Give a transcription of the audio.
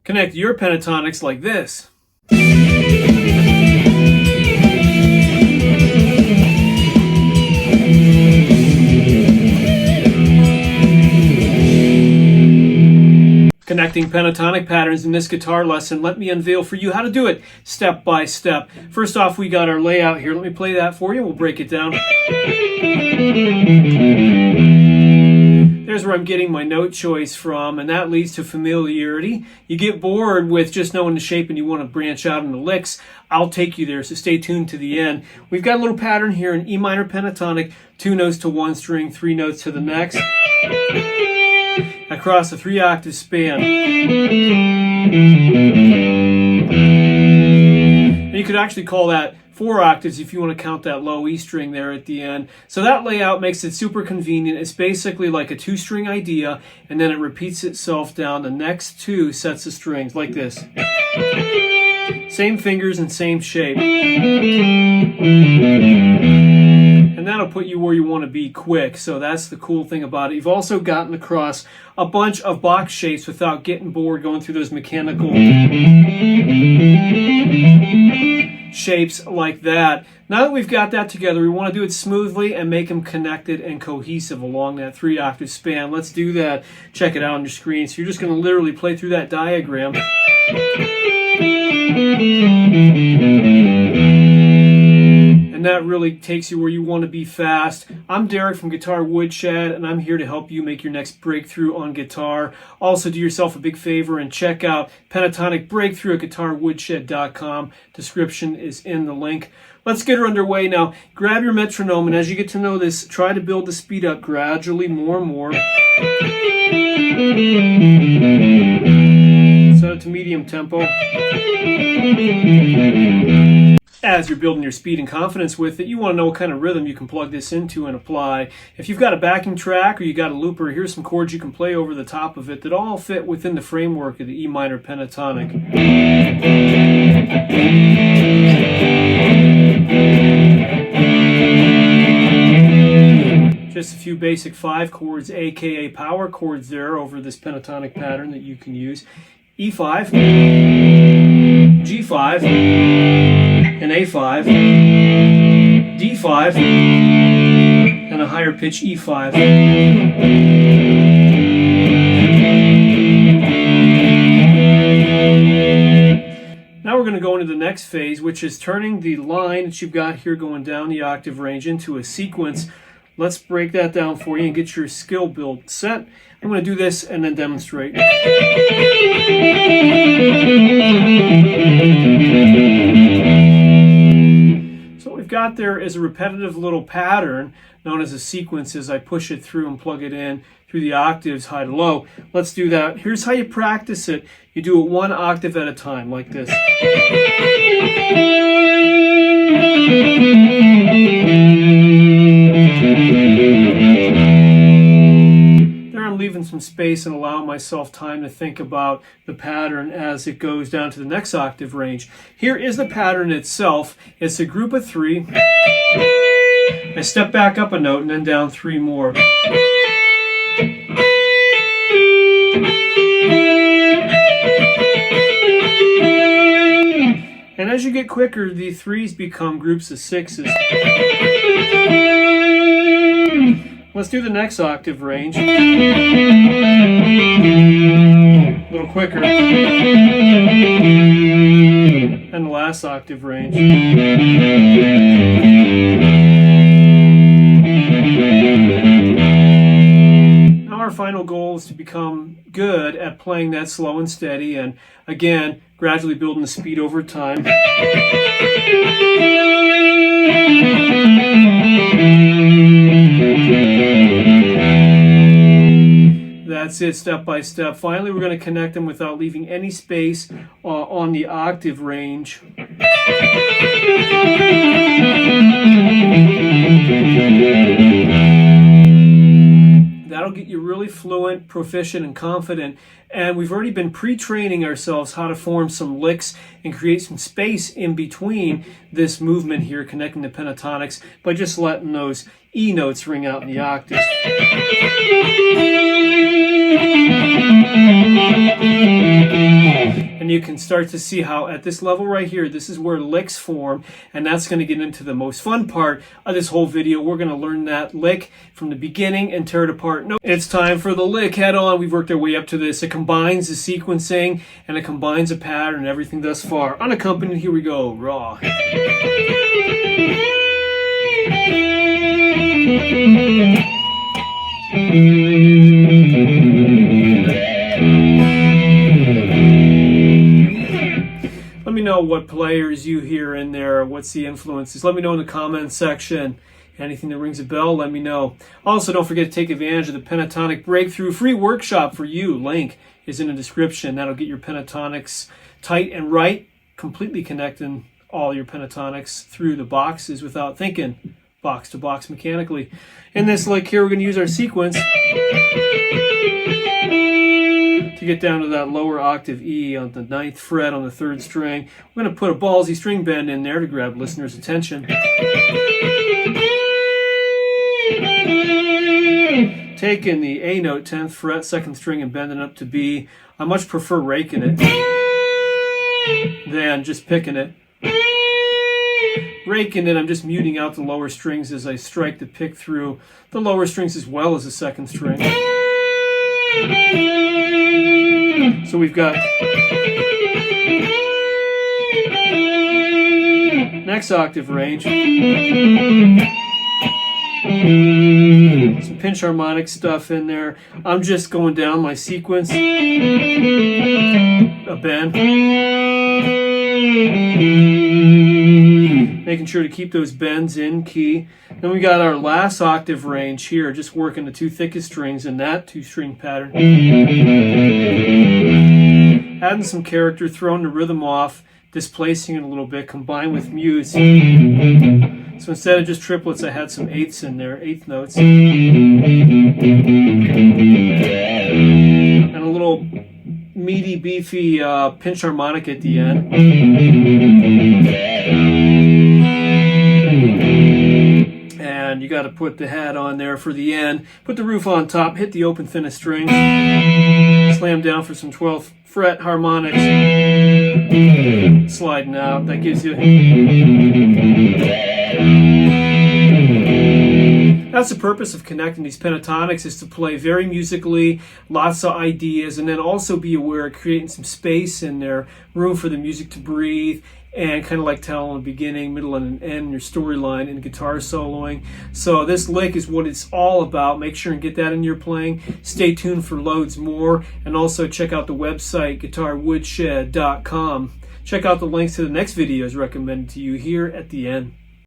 Connect your pentatonics like this. Connecting pentatonic patterns in this guitar lesson, let me unveil for you how to do it step by step. First off, we got our layout here. Let me play that for you. We'll break it down. There's where I'm getting my note choice from, and that leads to familiarity. You get bored with just knowing the shape and you want to branch out into licks. I'll take you there, so stay tuned to the end. We've got a little pattern here in E minor pentatonic, 2 notes to one string, 3 notes to the next, across a 3-octave span. And you could actually call that 4 octaves if you want to count that low E string there at the end. So that layout makes it super convenient. It's basically like a 2-string idea, and then it repeats itself down the next 2 sets of strings like this. Same fingers and same shape. And that'll put you where you want to be quick. So that's the cool thing about it. You've also gotten across a bunch of box shapes without getting bored going through those mechanical shapes like that. Now that we've got that together, we want to do it smoothly and make them connected and cohesive along that 3-octave span. Let's do that. Check it out on your screen. So you're just going to literally play through that diagram. And that really takes you where you want to be fast. I'm Derek from Guitar Woodshed, and I'm here to help you make your next breakthrough on guitar. Also, do yourself a big favor and check out Pentatonic Breakthrough at guitarwoodshed.com. Description is in the link. Let's get her underway now. Grab your metronome, and as you get to know this, try to build the speed up gradually, more and more. Set it to medium tempo. As you're building your speed and confidence with it, you want to know what kind of rhythm you can plug this into and apply. If you've got a backing track or you got a looper, here's some chords you can play over the top of it that all fit within the framework of the E minor pentatonic. Just a few basic 5 chords, aka power chords there over this pentatonic pattern that you can use. E5, G5, and A5, D5, and a higher pitch E5. Now we're going to go into the next phase, which is turning the line that you've got here going down the octave range into a sequence. Let's break that down for you and get your skill build set. I'm going to do this and then demonstrate. So what we've got there is a repetitive little pattern known as a sequence as I push it through and plug it in through the octaves, high to low. Let's do that. Here's how you practice it. You do it 1 octave at a time, like this. Leaving some space and allow myself time to think about the pattern as it goes down to the next octave range. Here is the pattern itself. It's a group of 3. I step back up a note and then down 3 more. And as you get quicker, the 3s become groups of 6s. Let's do the next octave range. A little quicker. And the last octave range. Now our final goal is to become good at playing that slow and steady, and again, gradually building the speed over time. That's it, step by step. Finally, we're going to connect them without leaving any space on the octave range. That'll get you really fluent, proficient, and confident. And we've already been pre-training ourselves how to form some licks and create some space in between this movement here, connecting the pentatonics, by just letting those E notes ring out in the octaves. And you can start to see how at this level right here, this is where licks form, and that's going to get into the most fun part of this whole video. We're going to learn that lick from the beginning and tear it apart. No, it's time for the lick. Head on. We've worked our way up to this. It combines the sequencing and it combines a pattern and everything thus far. Unaccompanied, here we go, raw. Let me know what players you hear in there, what's the influences. Let me know in the comments section. Anything that rings a bell, let me know. Also, don't forget to take advantage of the Pentatonic Breakthrough free workshop for you. Link is in the description. That'll get your pentatonics tight and right, completely connecting all your pentatonics through the boxes without thinking, box to box mechanically. In this lick here, we're going to use our sequence to get down to that lower octave E on the 9th fret on the 3rd string. We're going to put a ballsy string bend in there to grab listeners' attention. Taking the A note, 10th fret, 2nd string, and bending up to B. I much prefer raking it than just picking it. Raking it, I'm just muting out the lower strings as I strike the pick through the lower strings as well as the 2nd string. So we've got next octave range, some pinch harmonic stuff in there. I'm just going down my sequence, a bend, making sure to keep those bends in key. Then we got our last octave range here, just working the 2 thickest strings in that 2-string pattern. Adding some character, throwing the rhythm off, displacing it a little bit, combined with mutes. So instead of just triplets, I had some 8ths in there, 8th notes. And a little meaty, beefy pinch harmonic at the end. And you got to put the hat on there for the end. Put the roof on top, hit the open thinnest strings, slam down for some 12th fret harmonics, sliding out. That gives you... That's the purpose of connecting these pentatonics, is to play very musically, lots of ideas, and then also be aware of creating some space in there, room for the music to breathe, and kind of like telling a beginning, middle, and an end, your storyline in guitar soloing. So this lick is what it's all about. Make sure and get that in your playing. Stay tuned for loads more, and also check out the website, guitarwoodshed.com. Check out the links to the next videos recommended to you here at the end.